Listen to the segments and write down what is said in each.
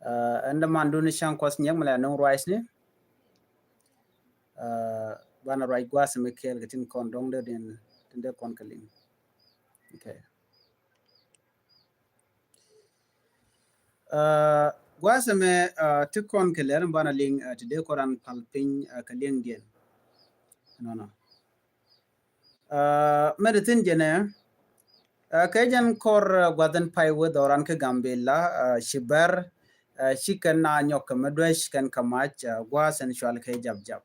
and the man do ni shang kwas nyang mala no rice ni bana right gwas me kel gatin kon dong de den de kon kalin okay gwas me to kon keler bana ling today koran palping kaling dien no medicine jene kajan kor gwadan pai with oran ke gambela shibar chicken na nyok medwesh kan kamach gwas and shwal ke jab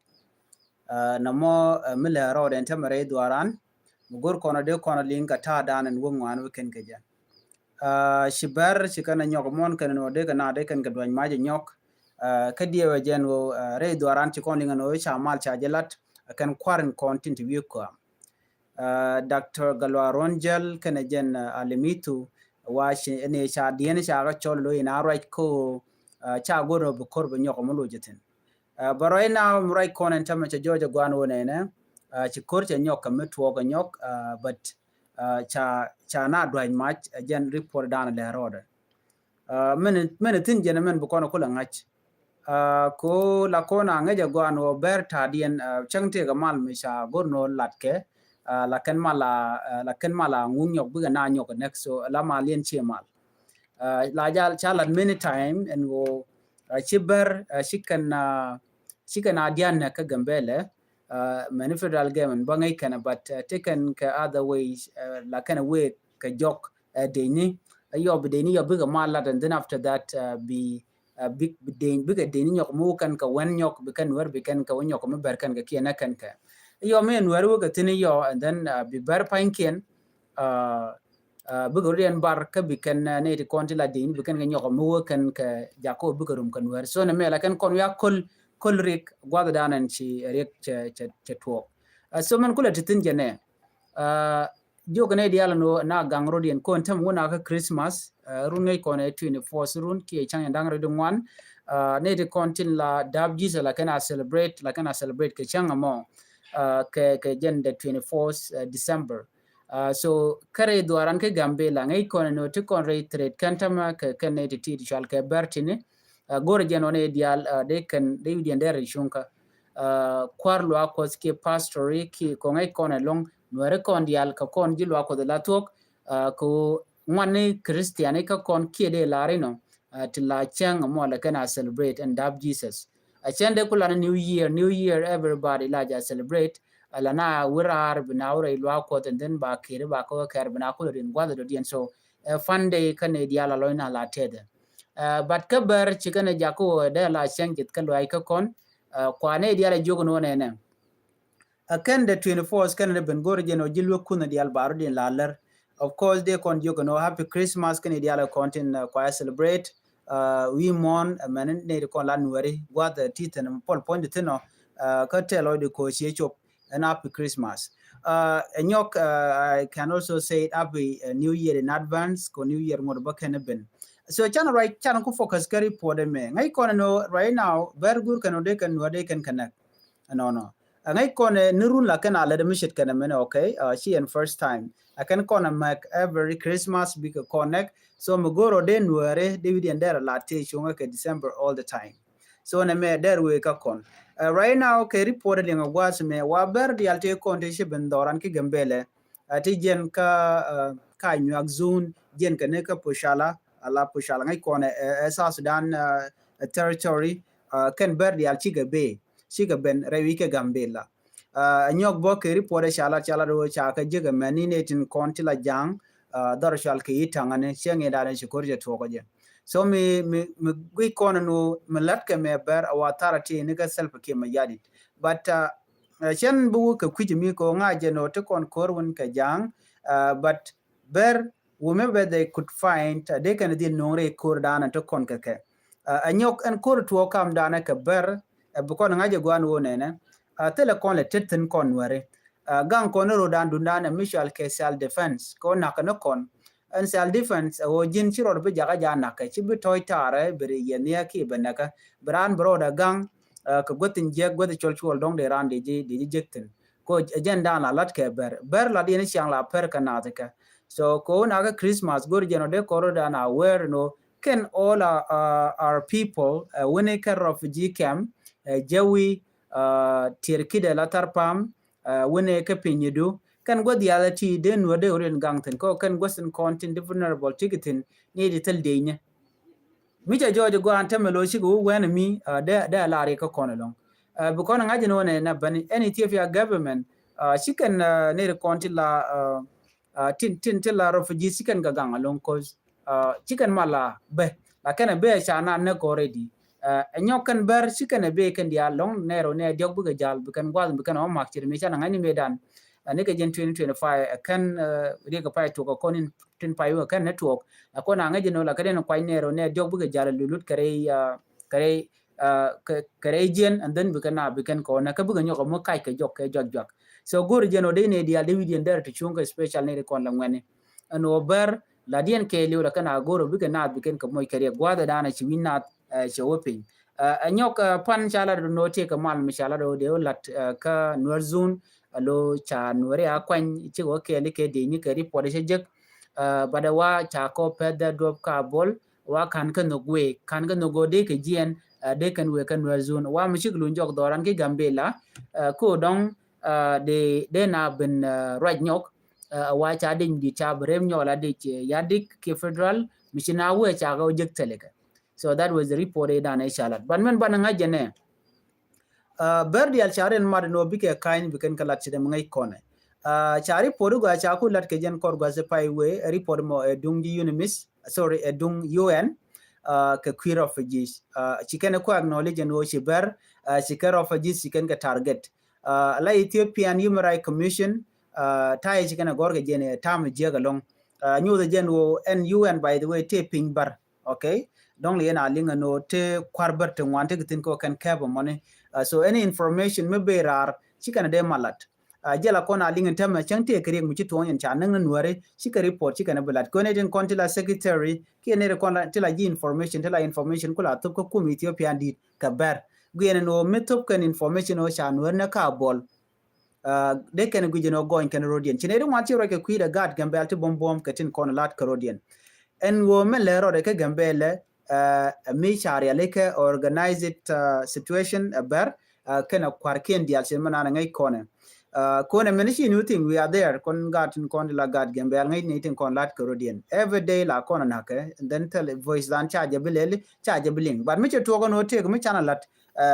namo mile ro den temere duaran mugur kono de kono linga ta dan en wongwan weekend keja shibar chicken na nyok mon kan no de kana de kan gadwan maje nyok kadie we jen wo re duaran chi kon linga no cha mal cha jelat kan kwarin kontin to ko Dr. Galwa Ronjel kanajen alimitu wa shi ne cha dien cha ga cholo ina right ko cha goro bu korbo nyoko mulu jetin baroy na murai konen tama cha jojo gwan wona ne ci korche nyok metwo ga nyok but cha na dwain match jen report down le road men tin jen men bu kono kula ngach ko la kona ngaja gwan wo berta dien changte ga mal mi cha gorno latke laken mala ngun nyok bu na nyok next so la malien che mal la jal chalat many time and go chiber shikan adian ka gambele many federal government bangai kana but taken ka other ways la kana way ka jok deni yob deni yob ga malat and then after that be big deni nyok mu kan ka wen nyok bikan wer bikan ka wen nyok mu ber kan ka kiana kan ka yo men wer wo ga tini yo and then be ber painken bugorian bar ka bikan ne ti konti la deni bikan ga nyok mu kan ka jako bugorum kan wer so ne mela kan kon ya kol rik gwada danan ci rik ce tuok so man kula titin jene joga ne diala no na gangro dien kon tam wona ka Christmas run ne kon e 24 run ki chang ndang re dungwan ne de kontin la dab jisa la kana celebrate ke chang mo ke jen de 24 December so kare duaran ke gambe la ngai kon no te kon re trade kantama ke ne ti chal ke bertine gore jenone dial de kan David Yandere shunka kwarlo akos ke pastori ki ko ngai kone long nuere kon dial ka kon jilo ko de latok ko ngwane Christian ka kon kiede larino tila chang mo la kana celebrate and dab Jesus achende kula new year everybody la ja celebrate ala na wirar binawre lo ko den ba kire ba ko kar bina ko rin gwada do dien so fande kane diala loina la tede but ka ber chikana jako de la changit ka loy ka kon kwane diala jogo no ne akan the 24 kan ben gor jeno jilwo kuna dial baro din lalar of course they kon jogo no happy Christmas kan diala content kwa celebrate we mon man ne ko lan wari what the titan pol point tino ka telo de ko chop and happy Christmas nyok I can also say happy new year in advance ko new year ngor ba kan ben so channel ko focus kari for them ngai kono no right now very good kan de kan wade kan connect no ngai kono nirun la kan ala de mishit kan men okay she and first time I can kono make every Christmas big connect so mugoro de nuare David and there la te chunga ke December all the time so na me there we ka kon right now ke reported in was me wa ber di alte konte she ben doran ki gambele ati jen ka nyak zone jen ka ne ka pushala ala pushala ngai kone South Sudan territory ken ber di alchi ga be shiga ben rewi ke gambela nyok bo ke report chala ro cha ka jiga manine tin konti la jang dar shal ke itangane shenge dare shikorje to ko je so me gui kono no melat ke me ber awatara ti ni ka self ke mayadi but chen bu ke kuji mi ko ngaje no to kon korwon ka jang but ber whomever they could find they can deal nore kor dana to kon ke anyok en kor to kam dana ke ber bu kon ngaje gwan wonene tele kon le tetin kon ware gang kon ro dan dundana mutual ke self defense ko nakano kon and self defense o jin chiro be jaga jana ka chibi toy tare bere yenia ki benaka bran broda gang ka gotin je godi chol dong de rande ji jekten ko agenda na lat ke ber la dini chang la per kanataka so ko na ga Christmas gor jeno de koro da na wer no can all our people when they can refugee camp jawi tirkide latarpam when they ka pinyidu kan go the other ti den wode oren gangten ko kan go sen content vulnerable ticketing ni ditel denya micha jojo go antemelo shigo when me de lare ka konelong because ngaji no ne na bani any Ethiopia government she can ne konti la tin la refugee she can gagang along cause chicken mala be la kana be chana ne ko ready nyokan ber chicken be kan dia long nero ne diog buga jal bukan gwal bukan o makchir mi chana ngani medan ne ka jen 2025 kan riga pai to ko konin tin pai kan network ko na ngaji no la karen kwai nero ne diog buga jal lulut kare jen and then bukan ko na ka buga nyoko mo kai ka jok so gor jeno de ne dia de widien der to chunga special ne kon la ngani an over la dien ke liu la kana goro bukan ko moy kare gwada dana chi winat chi wopin anyok pan chala do no te ka mal mishala do de lat ka nurzun alo cha nure akwan chi wo ke ke de ni kari pode se jek badawa cha ko peda drop ka bol wa kan no gwe kan no go de ke jien de kan we kan nurzun wa mi chiglu njok doran ke gambela ko dong de na ben right nyok wa cha ding di cha brem nyola de yadik ke federal mishina we cha go jek teleka so that was the report done inshallah but men bananga jene berdi al charen mar no bike kain biken kalat chide ngai kone chari poru ga cha ku lat ke jen kor ga se pai we report mo dung di unimis sorry dung UN ke queer refugees chiken ko acknowledge no shiber chiken refugees chiken ka target la Ethiopian Human Rights Commission tai chiken gor ga jene tam je ga long new the gen wo UN by the way taping bar okay donc le na linga no te kwarber te wante gitin ko kan kabo money so any information me berar chikana de malat jela kona linga tama changte kare mu chito yan chanan nuare chika report chikana balat ko ne den kontila secretary ke ne kona tila ji information kula to ko kum Ethiopia dit kabar guyene no metop kan information o chanwer na ka bol de kan gujeno going kan rodian chine de wanti roke kuida gad gambel to bom katin kona lat karodian en wo me lero de ka gambele me sharia leke organized situation ber kana kwarken dial chen manana ngai kone kone menishi new thing we are there kon gatin kon la gad gembe ngai nitin kon lat karodian every day la kona nake and then tell voice dan charge biling but me to go no take me channel lat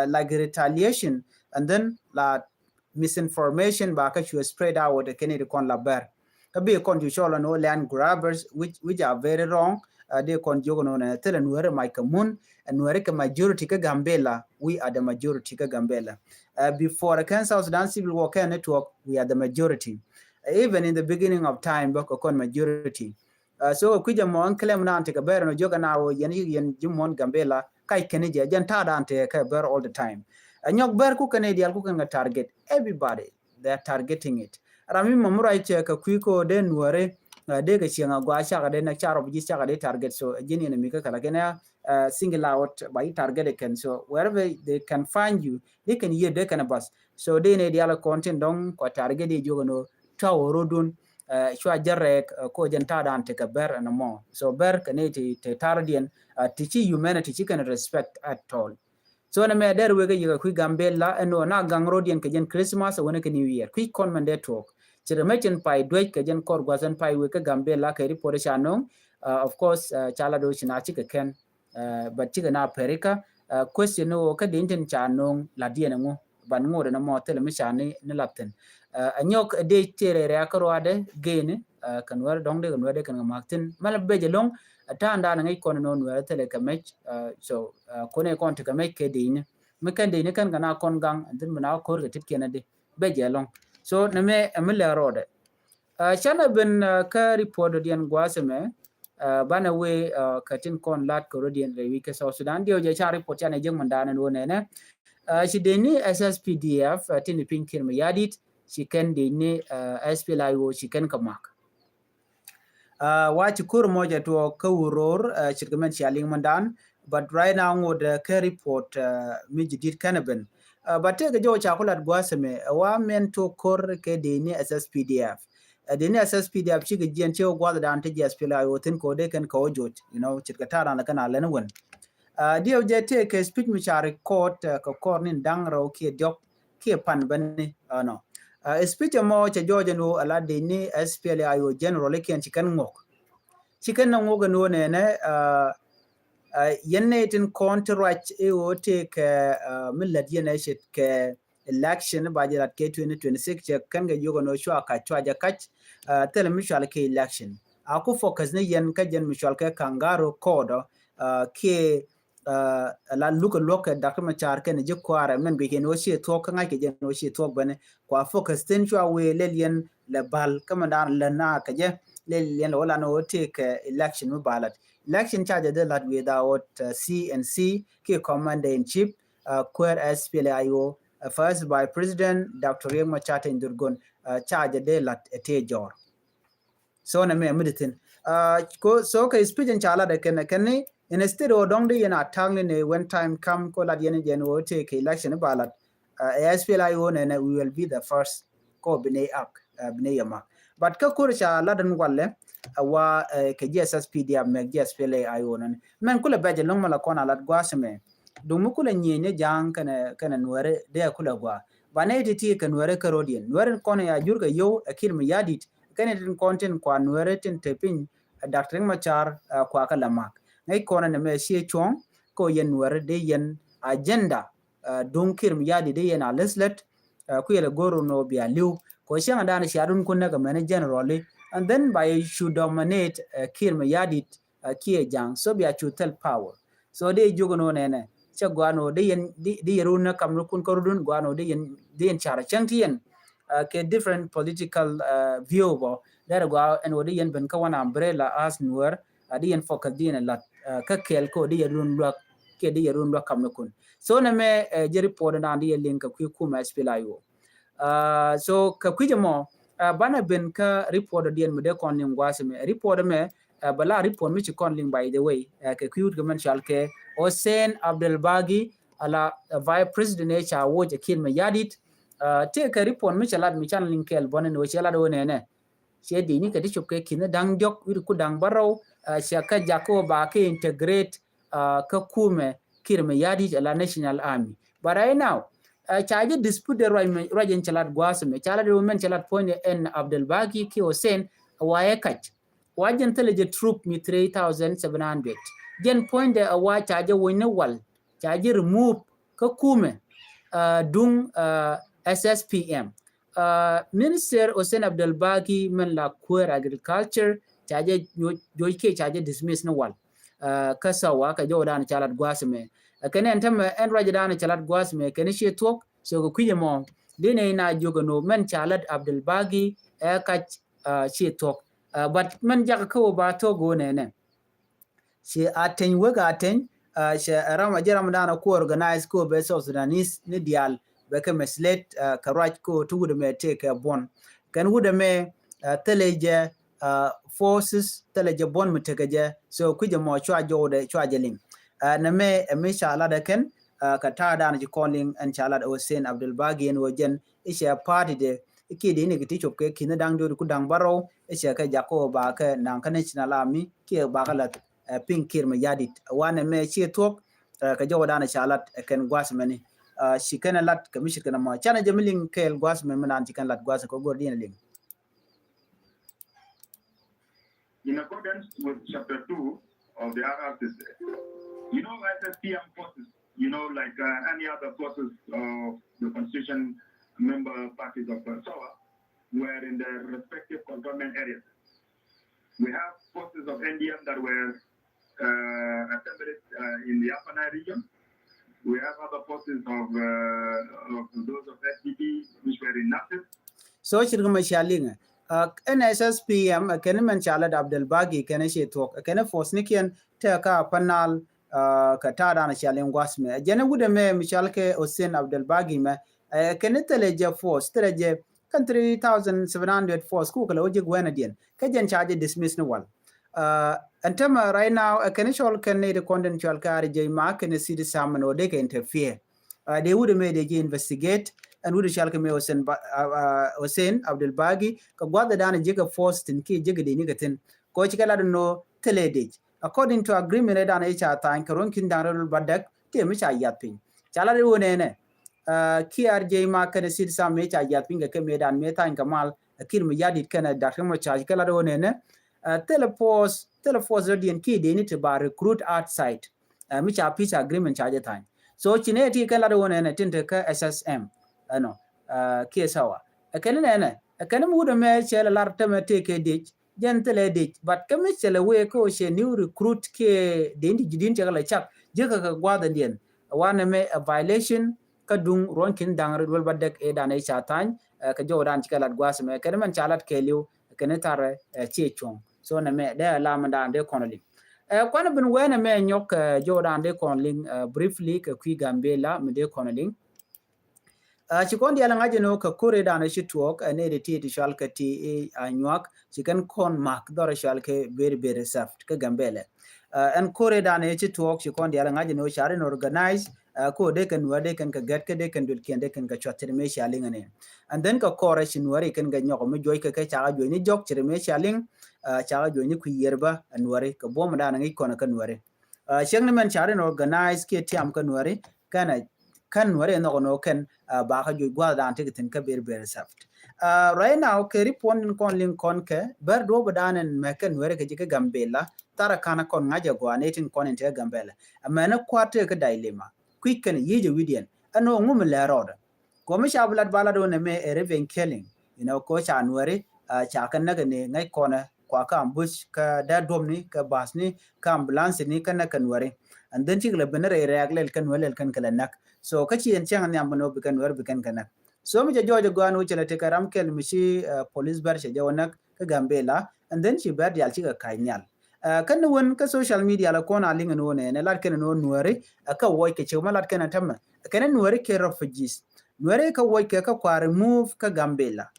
like retaliation and then la misinformation ba ka you spread out the kenny kon la ber kabe kon you show no land grabbers which are very wrong de kon jogo no na tele nuere mai kamun nuere ka majority ka gambela we are the majority ka gambela before the South Sudan civil war network we are the majority even in the beginning of time bako kon majority so kuja mo an claim na ante ka ber no joga na wo yen jumon gambela kai kenije jan ta da ante ka ber all the time nyok ber ku Canadian ku kan target everybody they are targeting it rami mamura che ka kuiko de nuere de ga chianga gwa sha ga de na charo bi sha ga de target so jini ne mi ka kala kena single out by target can so wherever they can find you they can hear they can bus so they ne diala content don ko target de jogo no taworo dun shwa jarre ko janta dan te ka ber na mo so ber kane te tardian tichi humanity chi can respect at all so na me der we ga yiga ku gambella eno na gangrodian ke jen Christmas wona ke New Year ku kon man de talk chira mechen pai dwek ke jen kor gwazan pai we ka gambella ke report shanong of course chala do china chi ke ken but chi na perika question no ka dinten chanong la diena ngo ban ngore na mo tele mi chani ne laten anyok de tere re akaro ade gene kan war dong de kan wade kan maktin mala beje long ta anda na ngai kon no wala tele ka mech so kone kon te ka mech ke din me kan de ne kan kana kon gang and then na ko tit kenade beje long so na me amle rode chana ben ka report dian gwaseme bana we katin kon lat korodian re wike South Sudan dio je cha report chana jeng mandana no ne shi deni SSPDF tin pinkin me yadit shi kan deni SPLIO shi kan kamak wachi kur moja to kawuror shirkamen shaling mandan but right now ngod ka report mi jidit kanaben but te jo cha kulat gwaseme wa men to kor ke deni SSPDF the SSPDF chi gen che gwa da ante SPLA tin ko de kan ko jot chirkata na kana len wen the objective ke speech mi chari court ko kornin dangro ke diok ke pan bani no speech mo che George no ala de ni SPLA general ke chikan ngok chikan ngok no ne yenne tin contract e o take millet yene shit ke election bajirat ke 2026 che kan ga yogo no shwa ka chwaja kach tel mishal ke election aku focus ne yen ka jen mishal ke kangaro kodo ke la look document char ken je kwara men be ken o she to kan ga jen o she to bane kwa focus tin chwa we lelien le bal kamandan le na ka je lelien wala no take election mu balat election charge de lat without CNC ke commander in chief queer SPLIO first by President Dr. Riek Machar Ndurgon charge de lat etejor so na me meditin ko so ka speech in chala de ken instead of dong de yana tang ne when time come ko lat yen jen wo take election ballot SPLIO ne we will be the first ko bine ak bine yama but ka kur cha ladan walle wa ke SSPDF me SPLIO nan men kula baje long mala kona lat gwasme dumu kula nyenye jang kana nuare de kula gwa bane titi kan nuare karodien nuare kona ya jurga yo akil mi yadit kana tin content kwa nuare tin tepin Dr. Machar kwa kala mak ngai kona ne me sie chong ko yen nuare de yen agenda dunkir mi yadi de yen aleslet ku yele goro no bia liu ko shanga dana sharun kunna ga mane generally and then by should dominate Kir Mayadit Kia Jang so be a tell power so they jogono nene cha gwano de yen de yeruna kamru kun korudun gwano de yen chara changtien ke different political view bo there go and de yen ben ka wana umbrella as nuer de yen focus din la ka kel ko de yerun lok ke de yerun lok kamru kun so na me je report na de yen ka ku kuma SPLIO so ka kujamo bana ben ka report dien mede kon ling wasme report me bala report mi kon ling by the way ke kuyut gaman shalke Hossein Abdul Bagi ala vice president cha woje kin me yadit te ka report mi chalad mi chan ling kel bonen wo chalad wone ne she di ni ka dichup ke kin dang jok wir ku dang baraw sha ka jako ba ke integrate ka kume kin me yadit ala national army but right now charge dispute the rajen chalat gwasme chalat women chalat point en Abdul Baki ki Hussein waye kach wajen teleje troop mi 3700 gen point the awa charge woine wal charge remove ka kume dung SSPM Minister Hussein Abdul Baki men la queer agriculture charge joike charge dismiss no wal kasawa ka jodan chalat gwasme kene entama en rajadana chalat gwasme kene she talk so ko kujemo dine na jogono men chalat Abdul Bagi ka she talk but men jaga ko ba to go ne she aten wega aten she rama jaram dana ko organize ko be so Sudanese ni dial be ka meslet ka raj ko tugude me take bon kan wude me teleje forces teleje bon mutagaje so kujemo chwa jode chwa jeling na me inshallah da ken ka ta da na calling inshallah da Hussein Abdul Bagi en wojen isha party de ki de ne giti chop ke kin dang do ku dang baro isha ka jako ba ka nan ka national army ki ba ka la pin Kir Mayadit wane me chi tok ka jawo da na inshallah ken gwas mani shi kana lat ka mishi kana ma chana jamilin kel gwas me man anti kan lat gwas ko gor din ling in accordance with chapter 2 of the RRCs. SSPM forces, like any other forces of the constitution member parties of SOA, were in their respective government areas. We have forces of NDM that were assembled in the Upper Nile region. We have other forces of those of SDP which were in Nasir. So, Shirguma NSSPM can man Charlotte Abdul Bagi can she talk can force Nikian take a panel Katada and Shalim Wasme. Jenna would me Michalke Hussein Abdul Bagi me can it teleje force teleje 3,700 for school logic Gwenadian. Kajan charge dismiss no one. And Tama right now a canishal can need a condensal carry J Mark and a city salmon or they can interfere. They would have made a investigate and wuri shalke me Hussein Abdul Bagi ka gwada dana jiga force tin ki jiga de ni gatin ko chikala no teledej according to agreement dana icha tan karon kin danrul badak te mi cha yapin chala de wone ne KRJ ma kana sid sam me cha yapin ga ke medan me tan kamal akir mi yadit kana dakar mo cha kala de wone ne telepos radian ki de ni to ba recruit outside mi cha peace agreement cha tan so chineti kala de wone ne tinte ka SSM ano ki sawa akene ne akene mu de me chela larte me take dich gentele dich but kame chela we ko she new recruit ke de indi jidin chela chak je ka gwada dien wane me a violation ka dung ronkin dangre wal badek e dana cha tan ka jodan chela gwas me kene man chalat ke liu kene tare che chong so na me de la mandan de konoli kwana bin wena me nyok jodan de konling briefly ka kwi gambela me de konoling chikondi ala ngaje no ka kore dana shituok ane de ti shal ka ti anyak chikan kon mak dora shal ke very soft ka gambele and kore dana shituok chikondi ala ngaje no sharin organize ko de kan wade kan ka get ka de kan dul kende kan ka chatter me shaling ane and then ka kore shinwari kan ga nyoko me joy ka cha joy ni jok chire me shaling cha joy ni ku yerba anwari ka bom dana ngi kona kan wari shengni man sharin organize ke tiam kan wari kana kan wari no kan ba ka joy gwa dan tikitin ka very soft right now ke ripon kon link kon ke ber do badanen me kan wari ka jika gambela tara kana kon ngaja gwa netin kon inte gambela amana kwate ka dilema quick kan yeje widian ano ngum la roda ko mi shabulat bala do ne me reven killing ko cha nwari cha kan naga ne ngai kona kwa ka ambush ka da domni ka basni ka ambulance ni kan kan wari and then chigla benere reaglel kan walel kan kala nak so kachi en chang nyam no bikan war bikan kana so mi jojo gwanu chela te karam kel mishi police bar she jawanak ka gambela and then she bar yal chiga kanyal kan won ka social media la kona linga no ne lat kan no nuare ka woy ke chuma lat kan tamma kan nuare ke refugees nuare ka woy ke ka kware move ka gambela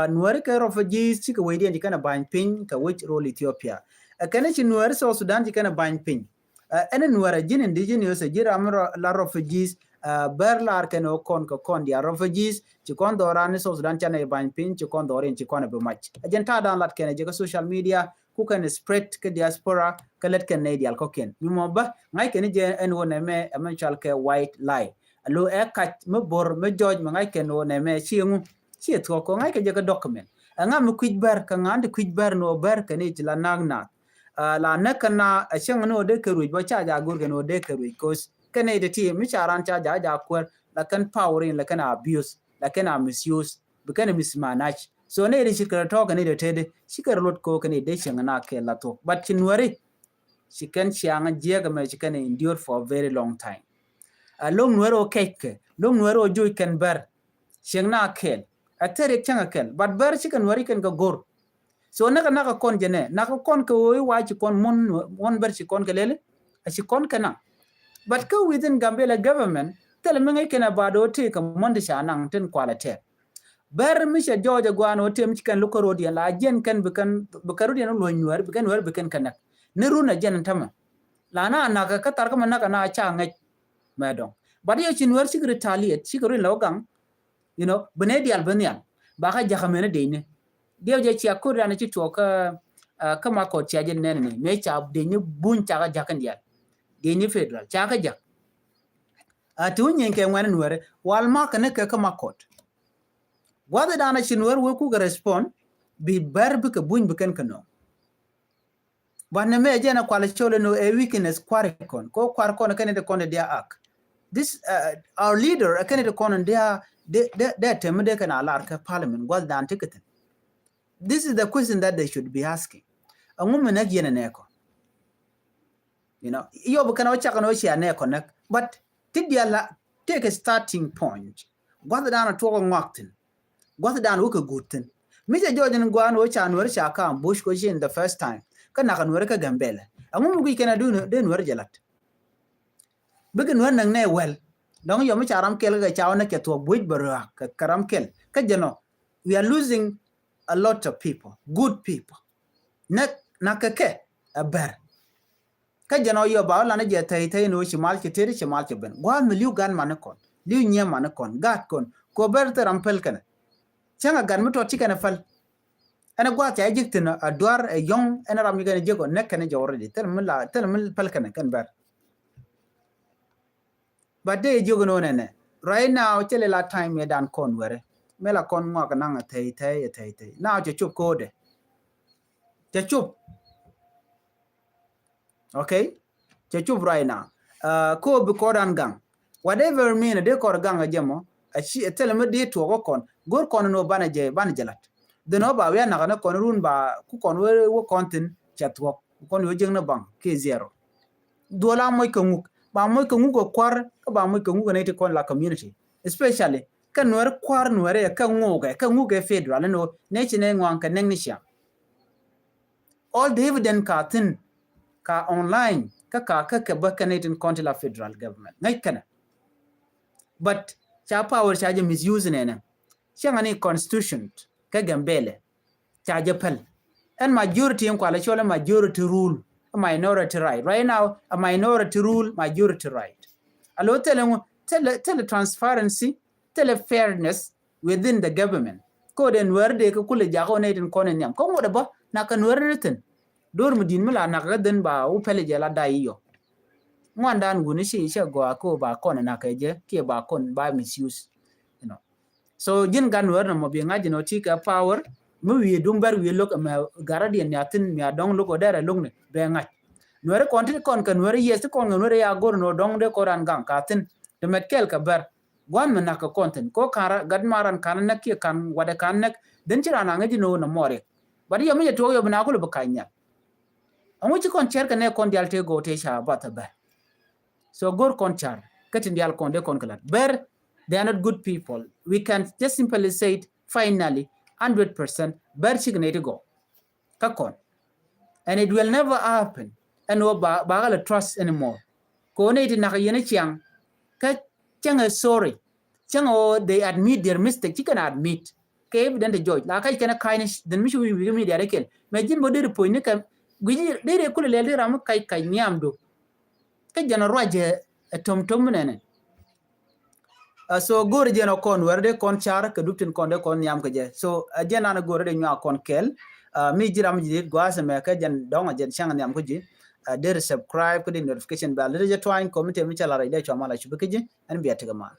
nuare ke refugees chika wedi ndi kana ban pin ka which role Ethiopia kan chi nuare so Sudan di kana ban pin ene nuare jin indigenous jira amro la refugees berlar keno kon ko kon dia refugees ci kon dorani so Sudan chane ban pin ci kon dorin ci kon be match agenta dan lat kene je social media ku kan spread ke diaspora ke let ken ne dial ko ken mi mo ba ngai ken je en wona me chal ke white lie lo e kat me bor me joj me ngai ken wona me chiengu chi to ko ngai ke je document nga me kwij ber ka ngande kwij ber no ber ken ti la nagna la nakana a chang no de ke ruj ba cha ja gur no de ke ruj cause kene de ti mi charan cha ja kwar la kan powering la kan abuse la kan misuse bu kan mismanage so ne de shikara to kan de tede shikara lot ko kan de chang na ke la to but chinwari she can chang je ga me she can endure for a very long time a long nwero keke long nwero joy kan bar chang na ke a tere chang ken but bar she kan wari kan ga gor so naka kon jene naka kon ko wa ci kon mon bar ci kon ke lele a ci kon kana but ko within Gambia government tel me ngai kana bado te ka monde shanang ten quality bar mi she jojo gwano tem ci kan lukoro di la jen kan bukaru di no nyuar bikan kana ne runa jen tama la na naka ka tar ka naka na cha ngai madong but yo ci nuar ci retaliate ci ko logang bene di albanian ba ka jaxamene de ne dio je ci akura na ci to ka ma ko ci ajen ne me cha de ni bun cha ga jakan dia de ni federal cha ga jak atu nyen ke ngwan nuare wal ma ka ne ka ma ko wada dana ci nuare we ku ga respond bi barb ka bun bukan kano wanne me je na kwala chole no a weakness kwarikon ko kwarikon ka ne de kon dia ak this our leader ka ne de kon dia de temde kana lar ka parliament wal dan ticket. This is the question that they should be asking. Angumena giene neko. Yo bukana ochaka no shi aneko nek, but tidiala take a starting point. Gwada dana toko ngwaktin. Gwada dana wuka gutin. Mija George ngwano ocha anwere shaka ambush ko in the first time. Kana kanwere ka gambele. Angumu gui kana do den were jalat. Bikin wer nang ne well. Dong yo micha ram kel ga chawana ke to buj barwa ka karam kel. Ka jano we are losing a lot of people, good people. Nakake a bear. Kajano yo ba la na je tay no shimal ke tere shimal ke ben. Gwa mi liu gan manakon. Liu nya manakon. Gat kon ko ber te rampel kana changa gan mu to tikana fal ana gwa ta jiktina adwar yong ana ram yigana jego nek kana jawrede tel mul pal kana kan ber but de jogo no nene right now chele la time me dan kon were mela kon ngwa kana nga tay now je chup kode je chup okay je chup right now ko bi ko dan gang whatever mean de ko gang ajamo achi tel me de to ko kon gor kon no bana jalat de no ba we na kana kon run ba ku kon wo kontin chatwo kon yo jeng na bang ke zero dola moy ko nguk ba moy ko nguk kwar ka ba moy ko nguk ne te kon la community especially kan nuer kwar nuere ka nguge federal no ne chine ngwan ka neng nisha all the evidence ka tin ka online ka ba Canadian county la federal government ngai kana but cha power cha je misuse ne na changa ni constitution ka gambele cha je pal and majority en kwala chola majority rule a minority right now a minority rule majority right alo tell transparency tell fairness within the government ko den werde ko kule jago ne tin konen yam ko ngoda ba na kan werde dor mudin mala na gaden ba u pele jela daiyo ngwandan guni shi go ko ba kon na kaje ke ba kon ba misuse you know so jin gan wer mo bi ngaji no tika power mu wi dumbar wi lok ma garadian yatin mi adong loko dere lungne be ngaj nuere konti kon kan nuere yes kon nuere ya gor no dong de koran gang katin de metkel ka ber gwan men ka content ko kara gad maran kan nak ki kan wada kan nak den ci rana ngaji no na more bari yo mi to yo bna ko be kanya amu ci kon cer ka ne kon dialte go te sha bata ber so gor kon char katin dial kon de kon kala ber they are not good people we can just simply say it finally 100% ber signate go ka kon and it will never happen and no ba trust anymore ko ne ti na yene chiang ka chang sorry chang they admit their mistake you can admit ke evident joy la kai kana kindness den mi wi mi dia rekel me jin bo de point ka gwi de kule le ram kai nyam do ka jana roje tom nene so gore jeno kon werde kon char ka duktin kon de kon nyam ka je so jena na gore de nya kon kel mi jiram ji gwasa me ka jan donga jen chang nyam ko ji der subscribe ko de notification bell de twine comment mi chala ide chama la chubekeje an biya tiga ma